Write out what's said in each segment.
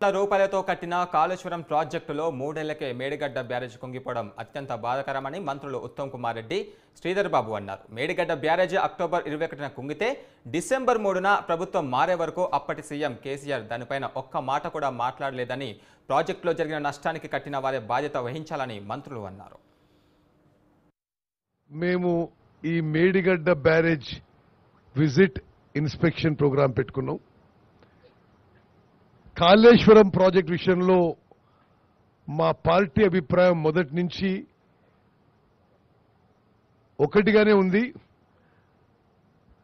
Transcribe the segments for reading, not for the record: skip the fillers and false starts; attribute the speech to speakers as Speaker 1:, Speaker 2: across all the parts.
Speaker 1: రూపాయలతో కట్టిన కాళేశ్వరం ప్రాజెక్టులో 3 ఏళ్లకే మేడిగడ్డ బ్యారేజ్ కుంగిపోవడం అత్యంత బాధాకరమని మంత్రులు ఉత్తమ్ కుమార్ రెడ్డి, శ్రీధర్ బాబు అన్నారు. మేడిగడ్డ బ్యారేజ్ అక్టోబర్ 21న కుంగితే డిసెంబర్ 3న ప్రభుత్వం మారే వరకు అప్పటి సీఎం కేసీఆర్ దానిపైన ఒక్క మాట కూడా మాట్లాడలేదని, ప్రాజెక్టులో జరిగిన నష్టానికి కట్టిన వారే బాధ్యత వహించాలని మంత్రులు అన్నారు.
Speaker 2: మేము ఈ Medigadda barrage visit inspection programme పెట్టుకున్నాం. కాళేశ్వరం ప్రాజెక్ట్ విషయంలో మా పార్టీ అభిప్రాయం మొదటి నుంచి ఒకటిగానే ఉంది.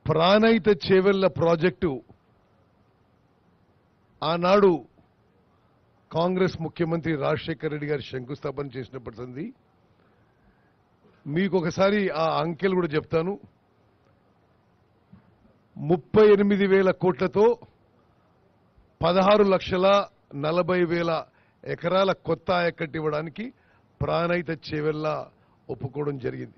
Speaker 2: ప్రాణహిత చేవెళ్ల ప్రాజెక్టు ఆనాడు కాంగ్రెస్ ముఖ్యమంత్రి రాజశేఖర్ రెడ్డి గారు శంకుస్థాపన చేసినప్పటిది. మీకు ఒకసారి ఆ అంకెలు కూడా చెప్తాను. 38,000 కోట్లతో 16,40,000 ఎకరాల కొత్త ఆయకట్టు ఇవ్వడానికి ప్రాణహిత చేవెళ్ల ఒప్పుకోవడం జరిగింది.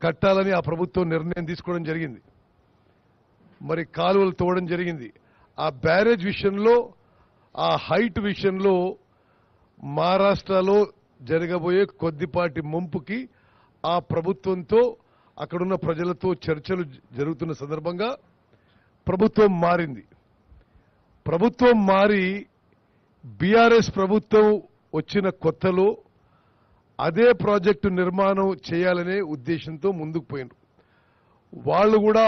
Speaker 2: కట్టాలని ఆ ప్రభుత్వం నిర్ణయం తీసుకోవడం జరిగింది. మరి కాలువలు తోవడం జరిగింది. ఆ బ్యారేజ్ విషయంలో, ఆ హైట్ విషయంలో మహారాష్ట్రలో జరగబోయే కొద్దిపాటి ముంపుకి ఆ ప్రభుత్వంతో అక్కడున్న ప్రజలతో చర్చలు జరుగుతున్న సందర్భంగా ప్రభుత్వం మారింది. ప్రభుత్వం మారి బీఆర్ఎస్ ప్రభుత్వం వచ్చిన కొత్తలో అదే ప్రాజెక్టు నిర్మాణం చేయాలనే ఉద్దేశంతో ముందుకు పోయినారు. వాళ్ళు కూడా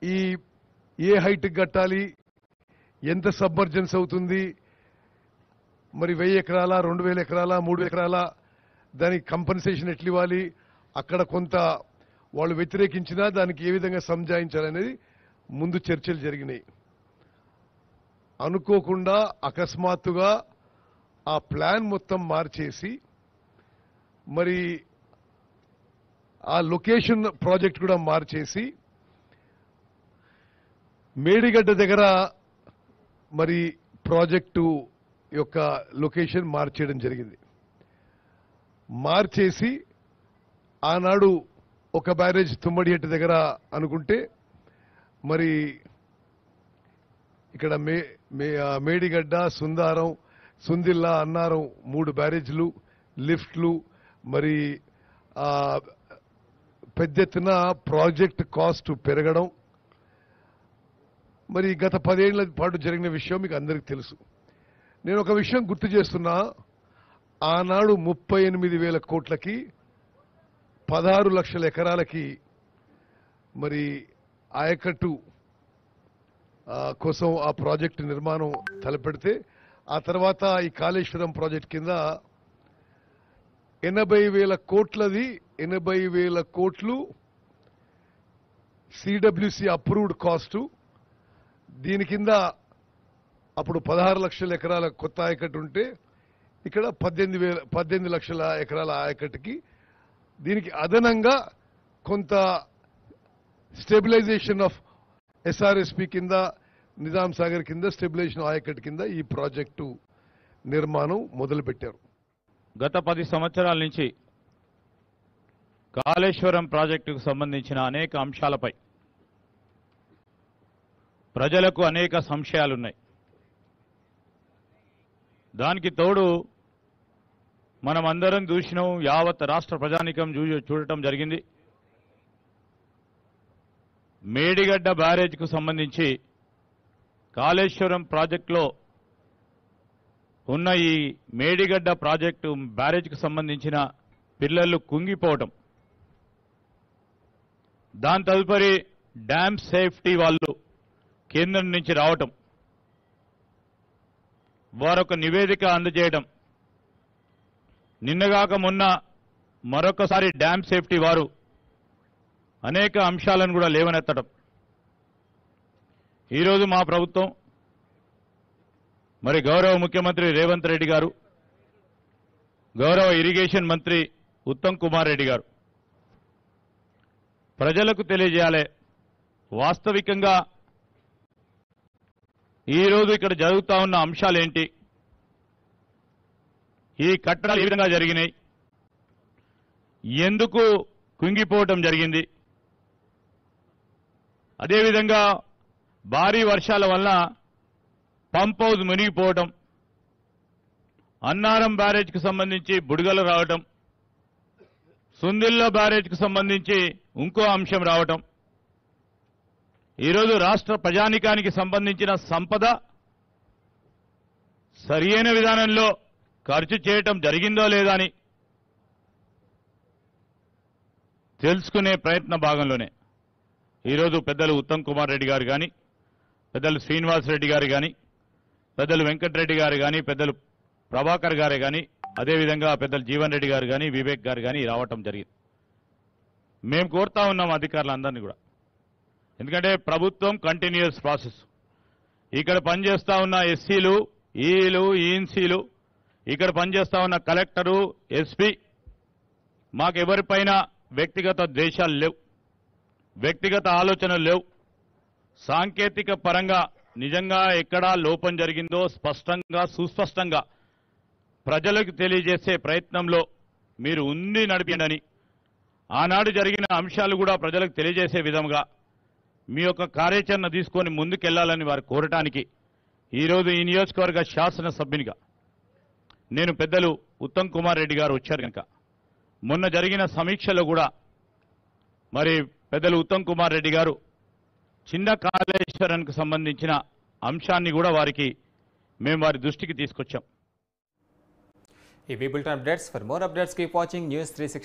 Speaker 2: ఈ ఏ హైట్ కట్టాలి, ఎంత సబ్మర్జెన్స్ అవుతుంది, మరి 1000 ఎకరాల, 2000 ఎకరాల, 3000 ఎకరాల, దానికి కంపెన్సేషన్ ఎట్లు ఇవ్వాలి, అక్కడ కొంత వాళ్ళు వ్యతిరేకించినా దానికి ఏ విధంగా సంజాయించాలనేది ముందు చర్చలు జరిగినాయి. అనుకోకుండా అకస్మాత్తుగా ఆ ప్లాన్ మొత్తం మార్చేసి మరి ఆ లొకేషన్ ప్రాజెక్ట్ కూడా మార్చేసి మేడిగడ్డ దగ్గర మరి ప్రాజెక్టు యొక్క లొకేషన్ మార్చేయడం జరిగింది. మార్చేసి ఆనాడు ఒక బ్యారేజ్ తుమ్మడిహెట్టు దగ్గర అనుకుంటే మరి ఇక్కడ మేడిగడ్డ, సుందారం, సుందిల్లా, అన్నారం 3 బ్యారేజ్లు, లిఫ్ట్లు, మరి పెద్ద ఎత్తున ప్రాజెక్ట్ కాస్ట్ పెరగడం, మరి గత 10 ఏళ్ల పాటు జరిగిన విషయం మీకు అందరికీ తెలుసు. నేను ఒక విషయం గుర్తు చేస్తున్నా. ఆనాడు 38,000 కోట్లకి 16 లక్షల ఎకరాలకి మరి ఆయకట్టు కోసం ఆ ప్రాజెక్టు నిర్మాణం తలపెడితే, ఆ తర్వాత ఈ కాళేశ్వరం ప్రాజెక్ట్ కింద 80,000 కోట్లది, 80,000 కోట్లు సిడబ్ల్యూసి అప్రూవ్డ్ కాస్టు. దీని కింద అప్పుడు 16 లక్షల ఎకరాల కొత్త ఆయకట్టు ఉంటే ఇక్కడ 18 లక్షల ఎకరాల ఆయకట్టుకి దీనికి అదనంగా కొంత స్టెబిలైజేషన్ ఆఫ్ ఎస్ఆర్ఎస్పి కింద, నిజాం సాగర్ కింద స్టెబిలైజేషన్ ఆయకట్టు కింద ఈ ప్రాజెక్టు నిర్మాణం మొదలుపెట్టారు.
Speaker 3: గత 10 సంవత్సరాల నుంచి కాళేశ్వరం ప్రాజెక్టుకు సంబంధించిన అనేక అంశాలపై ప్రజలకు అనేక సంశయాలున్నాయి. దానికి తోడు మనమందరం చూసినాం, యావత్ రాష్ట్ర ప్రజానీకం చూడటం జరిగింది. మేడిగడ్డ బ్యారేజ్కు సంబంధించి కాళేశ్వరం ప్రాజెక్టులో ఉన్న ఈ మేడిగడ్డ ప్రాజెక్టు బ్యారేజ్కు సంబంధించిన పిల్లర్లు కుంగిపోవటం, దాని తదుపరి డ్యామ్ సేఫ్టీ వాళ్ళు కేంద్రం నుంచి రావటం, వారొక నివేదిక అందజేయడం, నిన్నగాక మొన్న మరొకసారి డ్యామ్ సేఫ్టీ వారు అనేక అంశాలను కూడా లేవనెత్తడం. ఈరోజు మా ప్రభుత్వం, మరి గౌరవ ముఖ్యమంత్రి రేవంత్ రెడ్డి గారు, గౌరవ ఇరిగేషన్ మంత్రి ఉత్తమ్ కుమార్ రెడ్డి గారు ప్రజలకు తెలియజేయాలి, వాస్తవికంగా ఈరోజు ఇక్కడ జరుగుతా ఉన్న అంశాలేంటి, ఈ కట్టడాలు ఏ విధంగా జరిగినాయి, ఎందుకు కుంగిపోవటం జరిగింది, అదేవిధంగా భారీ వర్షాల వల్ల పంప్ హౌస్ మునిగిపోవడం, అన్నారం బ్యారేజ్కి సంబంధించి బుడగలు రావటం, సుందిల్ల బ్యారేజ్కి సంబంధించి ఇంకో అంశం రావటం, ఈరోజు రాష్ట్ర ప్రజానికానికి సంబంధించిన సంపద సరియైన విధానంలో ఖర్చు చేయటం జరిగిందో లేదా అని తెలుసుకునే ప్రయత్న భాగంలోనే ఈరోజు పెద్దలు ఉత్తమ్ కుమార్ రెడ్డి గారు కానీ, పెద్దలు శ్రీనివాస్ రెడ్డి గారు కానీ, పెద్దలు వెంకటరెడ్డి గారు కానీ, పెద్దలు ప్రభాకర్ గారే కానీ, అదేవిధంగా పెద్దలు జీవన్ రెడ్డి గారు కానీ, వివేక్ గారు కానీ రావటం జరిగింది. మేము కోరుతా ఉన్నాం అధికారులందరినీ కూడా, ఎందుకంటే ప్రభుత్వం కంటిన్యూస్ ప్రాసెస్. ఇక్కడ పనిచేస్తా ఉన్న ఎస్సీలు, ఈలు, ఈఎన్సీలు, ఇక్కడ పనిచేస్తా ఉన్న కలెక్టరు, ఎస్పీ, మాకెవరిపైన వ్యక్తిగత ద్వేషాలు లేవు, వ్యక్తిగత ఆలోచనలు లేవు. సాంకేతిక పరంగా నిజంగా ఎక్కడా లోపం జరిగిందో స్పష్టంగా సుస్పష్టంగా ప్రజలకు తెలియజేసే ప్రయత్నంలో మీరు ఉండి నడిపిండని, ఆనాడు జరిగిన అంశాలు కూడా ప్రజలకు తెలియజేసే విధంగా మీ యొక్క కార్యాచరణ తీసుకొని ముందుకెళ్లాలని వారు కోరటానికి ఈరోజు ఈ నియోజకవర్గ శాసనసభ్యునిగా నేను పెద్దలు ఉత్తమ్ కుమార్ రెడ్డి గారు వచ్చారు కనుక మొన్న జరిగిన సమీక్షలో కూడా మరి పెద్దలు ఉత్తమ్ కుమార్ రెడ్డి గారు చిన్న కాళేశ్వరానికి సంబంధించిన అంశాన్ని కూడా మేము వారి దృష్టికి తీసుకొచ్చాం.
Speaker 1: ఈ bulletin updates. For more updates keep watching News 360.